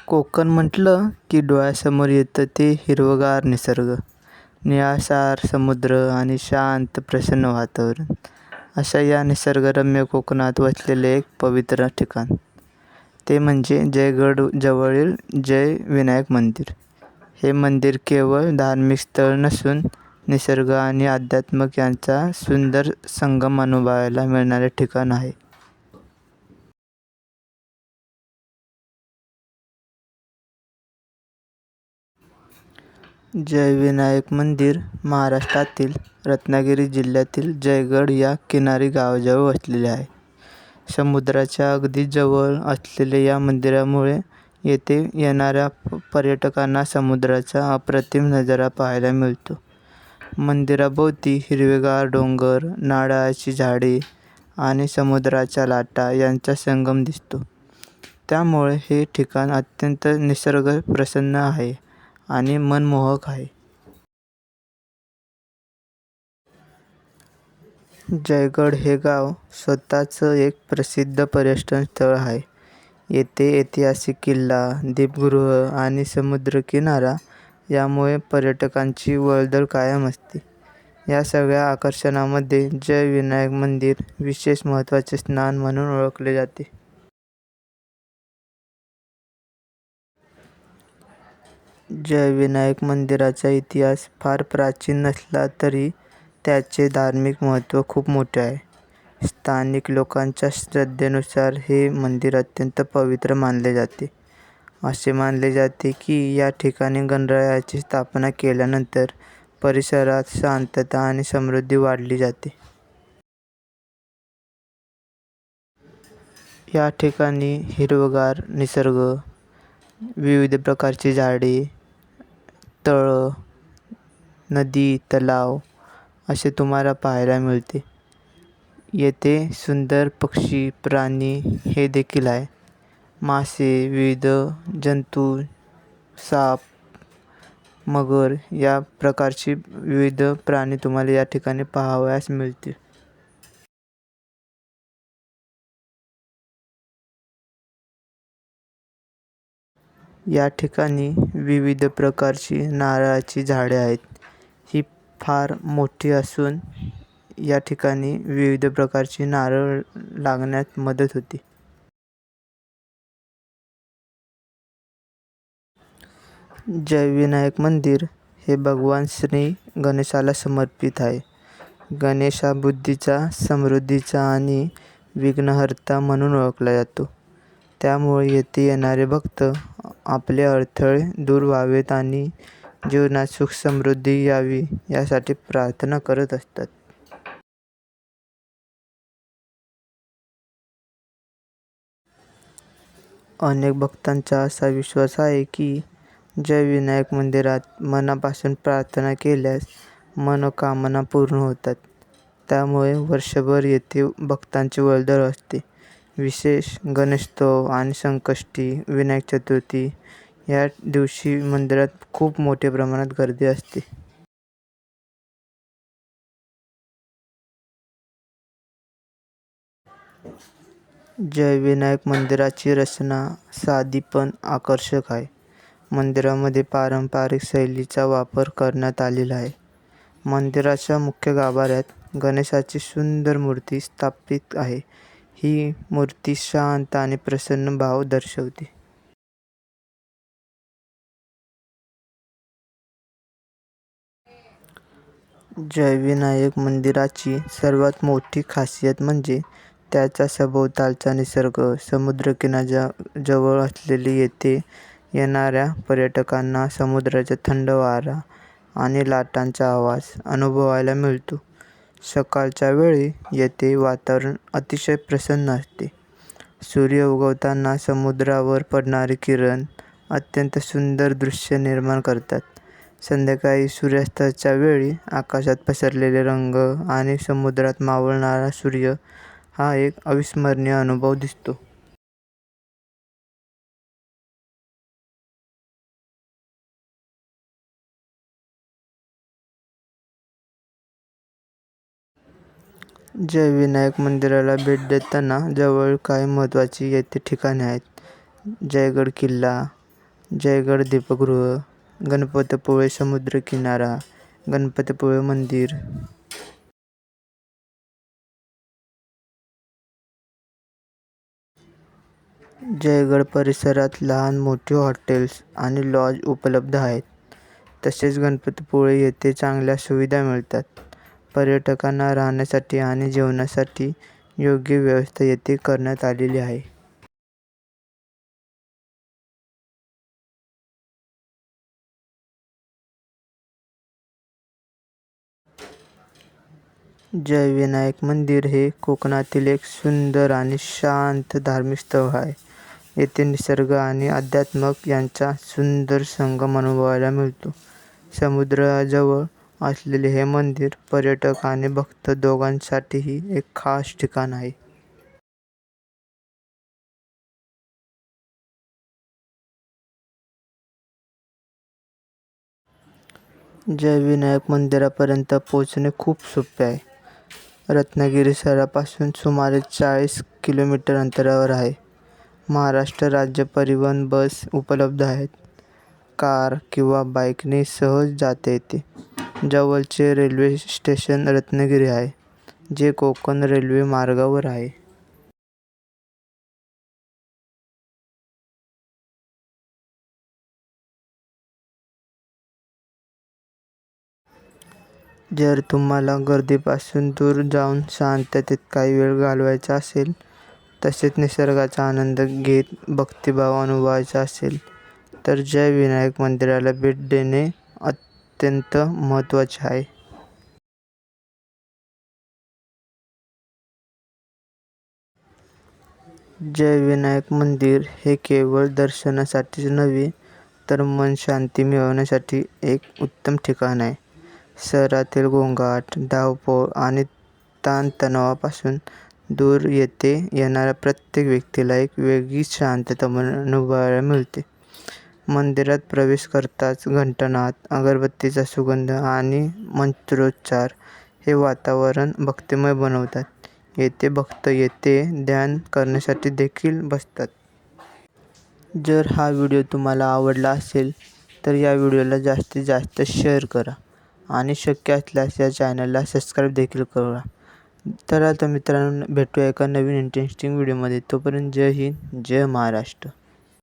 कोकण म्हटलं की डोळ्यासमोर येतं ते हिरवंगार निसर्ग, निळाशार समुद्र आणि शांत प्रसन्न वातावरण. अशा या निसर्गरम्य कोकणात वसलेले एक पवित्र ठिकाण, ते म्हणजे जयगड जवळील जय विनायक मंदिर. हे मंदिर केवळ धार्मिक स्थळ नसून निसर्ग आणि अध्यात्म यांचा सुंदर संगम अनुभवायला मिळणारे ठिकाण आहे. जय विनायक मंदिर महाराष्ट्रातील रत्नागिरी जिल्ह्यातील जयगड या किनारी गावाजवळ वसलेले आहे. समुद्राच्या अगदी जवळ असलेल्या या मंदिरामुळे येथे येणाऱ्या पर्यटकांना समुद्राचा अप्रतिम नजारा पाहायला मिळतो. मंदिराभोवती हिरवेगार डोंगर, नारळाची झाडे आणि समुद्राच्या लाटा यांचा संगम दिसतो. त्यामुळे हे ठिकाण अत्यंत निसर्गप्रसन्न आहे आणि मनमोहक आहे. जयगड हे गाव स्वतःच एक प्रसिद्ध पर्यटन स्थळ आहे. येथे ऐतिहासिक किल्ला, दीपगृह आणि समुद्रकिनारा यामुळे पर्यटकांची वर्दळ कायम असते. या सगळ्या आकर्षणांमध्ये जय विनायक मंदिर विशेष महत्त्वाचे स्थान म्हणून ओळखले जाते. जय विनायक मंदिराचा इतिहास फार प्राचीन नसला तरी त्याचे धार्मिक महत्त्व खूप मोठे आहे. स्थानिक लोकांच्या श्रद्धेनुसार हे मंदिर अत्यंत पवित्र मानले जाते. असे मानले जाते की या ठिकाणी गणरायाची स्थापना केल्यानंतर परिसरात शांतता आणि समृद्धी वाढली जाते. या ठिकाणी हिरवंगार निसर्ग, विविध प्रकारची झाडे, तळं, नदी, तलाव असे तुम्हाला पाहायला मिळते. येथे सुंदर पक्षी, प्राणी हे देखील आहे. मासे, विविध जंतू, साप, मगर या प्रकारची विविध प्राणी तुम्हाला या ठिकाणी पाहावयास मिळतील. या ठिकाणी विविध प्रकारची नारळाची झाडे आहेत. ही फार मोठी असून या ठिकाणी विविध प्रकारची नारळ लागण्यात मदत होते. जय विनायक मंदिर हे भगवान श्री गणेशाला समर्पित आहे. गणेश हा बुद्धीचा, समृद्धीचा आणि विघ्नहर्ता म्हणून ओळखला जातो. त्यामुळे येथे येणारे भक्त आपले अडथळे दूर व्हावेत आणि जीवनात सुख समृद्धी यावी यासाठी प्रार्थना करत असतात. अनेक भक्तांचा असा विश्वास आहे की जय विनायक मंदिरात मनापासून प्रार्थना केल्यास मनोकामना पूर्ण होतात. त्यामुळे वर्षभर येथे भक्तांची वर्दळ असते. विशेष गणेशोत्सव आणि संकष्टी, विनायक चतुर्थी या दिवशी मंदिरात खूप मोठ्या प्रमाणात गर्दी असते. जय विनायक मंदिराची रचना साधी पण आकर्षक आहे. मंदिरामध्ये पारंपरिक शैलीचा वापर करण्यात आलेला आहे. मंदिराच्या मुख्य गाभाऱ्यात गणेशाची सुंदर मूर्ती स्थापित आहे. ही मूर्ती शांत आणि प्रसन्न भाव दर्शवते. जय विनायक मंदिराची सर्वात मोठी खासियत म्हणजे त्याचा सभोवतालचा निसर्ग. समुद्रकिनाऱ्याच्या जवळ असलेले येथे येणाऱ्या पर्यटकांना समुद्राचा थंड वारा आणि लाटांचा आवाज अनुभवायला मिळतो. सकाळच्या वेळी येथे वातावरण अतिशय प्रसन्न असते. सूर्य उगवताना समुद्रावर पडणारे किरण अत्यंत सुंदर दृश्य निर्माण करतात. संध्याकाळी सूर्यास्ताच्या वेळी आकाशात पसरलेले रंग आणि समुद्रात मावळणारा सूर्य हा एक अविस्मरणीय अनुभव दिसतो. जय विनायक मंदिराला भेट देताना जवळ काही महत्त्वाची येथे ठिकाणे आहेत. जयगड किल्ला, जयगड दीपगृह, गणपतीपुळे समुद्रकिनारा, गणपतीपुळे मंदिर. जयगड परिसरात लहान मोठी हॉटेल्स आणि लॉज उपलब्ध आहेत. तसेच गणपतीपुळे येथे चांगल्या सुविधा मिळतात. पर्यटकांना राहण्यासाठी आणि जेवणासाठी योग्य व्यवस्था येथे करण्यात आलेली आहे. जय विनायक मंदिर हे कोकणातील एक सुंदर आणि शांत धार्मिक स्थळ आहे. येथे निसर्ग आणि अध्यात्म यांचा सुंदर संगम अनुभवायला मिळतो. समुद्राजवळ असलेले हे मंदिर पर्यटक आणि भक्त दोघांसाठीही एक खास ठिकाण आहे. जय विनायक मंदिरापर्यंत पोहोचणे खूप सोपे आहे. रत्नागिरी शहरापासून सुमारे 40 किलोमीटर अंतरावर आहे. महाराष्ट्र राज्य परिवहन बस उपलब्ध आहेत. कार किंवा बाईकने सहज जाता येते. जवळचे रेल्वे स्टेशन रत्नागिरी आहे, जे कोकण रेल्वे मार्गावर आहे. जर तुम्हाला गर्दीपासून दूर जाऊन शांततेत काही वेळ घालवायचा असेल, तसेच निसर्गाचा आनंद घेत भक्तिभाव अनुभवायचा असेल, तर जय विनायक मंदिराला भेट देणे अत्यंत महत्त्वाचे आहे. जय विनायक मंदिर हे केवळ दर्शनासाठीच नव्हे, तर मन शांती मिळवण्यासाठी एक उत्तम ठिकाण आहे. शहरातील गोंगाट, धावपळ आणि ताणतणावापासून दूर येथे येणाऱ्या प्रत्येक व्यक्तीला एक वेगळीच शांतता अनुभवायला मिळते. मंदिरात प्रवेश करताच घंटानाद, अगरबत्तीचा सुगंध आणि मंत्रोच्चार हे वातावरण भक्तिमय बनवतात. येथे भक्त येथे ध्यान करण्यासाठी देखील बसतात. जर हा व्हिडिओ तुम्हाला आवडला असेल तर या व्हिडिओला जास्तीत जास्त शेअर करा आणि शक्य असल्यास या चॅनलला सबस्क्राईब देखील करा. तर आता मित्रांनो, भेटूया एका नवीन इंटरेस्टिंग व्हिडिओमध्ये. तोपर्यंत जय हिंद, जय महाराष्ट्र.